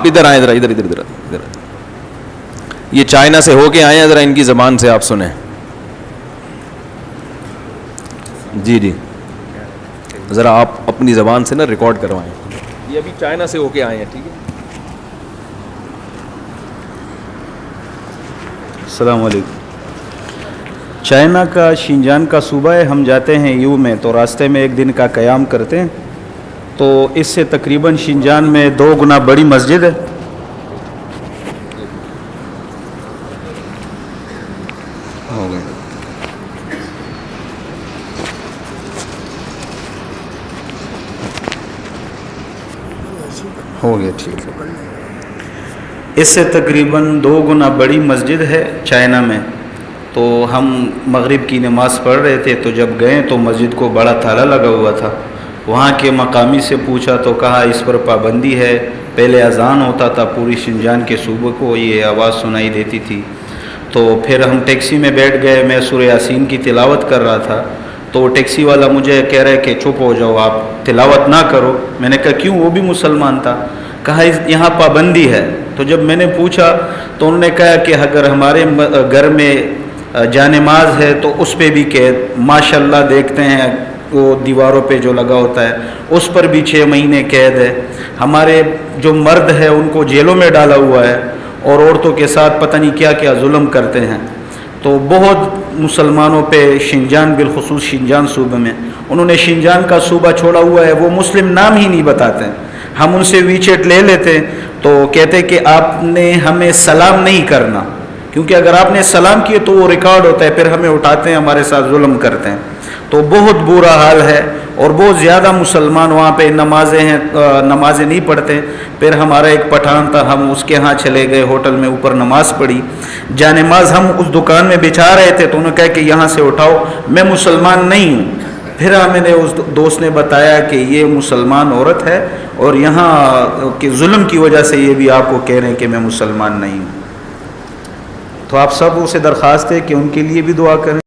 آپ ادھر آئیں، ذرا ادھر ادھر ادھر ادھر، یہ چائنا سے ہو کے آئے ہیں، ذرا ان کی زبان سے آپ سنیں. جی جی ذرا آپ اپنی زبان سے نا ریکارڈ کروائیں. یہ ابھی چائنا سے ہو کے آئے ہیں. ٹھیک ہے. السلام علیکم. چائنا کا شینجان کا صوبہ ہے. ہم جاتے ہیں یو میں تو راستے میں ایک دن کا قیام کرتے ہیں. تو اس سے تقریباً شینجان میں 2 گنا بڑی مسجد ہے. ہو گئے. ہو گیا. ٹھیک ہے. اس سے تقریباً 2 گنا بڑی مسجد ہے چائنا میں. تو ہم مغرب کی نماز پڑھ رہے تھے تو جب گئے تو مسجد کو بڑا تالا لگا ہوا تھا. وہاں کے مقامی سے پوچھا تو کہا اس پر پابندی ہے. پہلے اذان ہوتا تھا پوری شینجان کے صوبے کو یہ آواز سنائی دیتی تھی. تو پھر ہم ٹیکسی میں بیٹھ گئے. میں سورہ یاسین کی تلاوت کر رہا تھا تو ٹیکسی والا مجھے کہہ رہا ہے کہ چپ ہو جاؤ، آپ تلاوت نہ کرو. میں نے کہا کیوں؟ وہ بھی مسلمان تھا. کہا یہاں پابندی ہے. تو جب میں نے پوچھا تو انہوں نے کہا کہ اگر ہمارے گھر میں جانماز ہے تو اس پہ بھی قید. ماشاءاللہ دیکھتے ہیں وہ دیواروں پہ جو لگا ہوتا ہے اس پر بھی 6 مہینے قید ہے. ہمارے جو مرد ہے ان کو جیلوں میں ڈالا ہوا ہے اور عورتوں کے ساتھ پتہ نہیں کیا کیا ظلم کرتے ہیں. تو بہت مسلمانوں پہ شینجان بالخصوص شینجان صوبے میں انہوں نے شینجان کا صوبہ چھوڑا ہوا ہے. وہ مسلم نام ہی نہیں بتاتے. ہم ان سے وی چیٹ لے لیتے تو کہتے کہ آپ نے ہمیں سلام نہیں کرنا، کیونکہ اگر آپ نے سلام کیے تو وہ ریکارڈ ہوتا ہے، پھر ہمیں اٹھاتے ہیں ہمارے ساتھ ظلم کرتے ہیں. تو بہت برا حال ہے اور بہت زیادہ مسلمان وہاں پہ نمازیں نہیں پڑھتے. پھر ہمارا ایک پٹھان تھا، ہم اس کے ہاں چلے گئے، ہوٹل میں اوپر نماز پڑھی. جانماز ہم اس دکان میں بچھا رہے تھے تو انہوں نے کہا کہ یہاں سے اٹھاؤ. میں مسلمان نہیں ہوں. پھر ہمیں نے اس دوست نے بتایا کہ یہ مسلمان عورت ہے اور یہاں کے ظلم کی وجہ سے یہ بھی آپ کو کہہ رہے ہیں کہ میں مسلمان نہیں ہوں. تو آپ سب سے درخواست ہے کہ ان کے لیے بھی دعا کریں.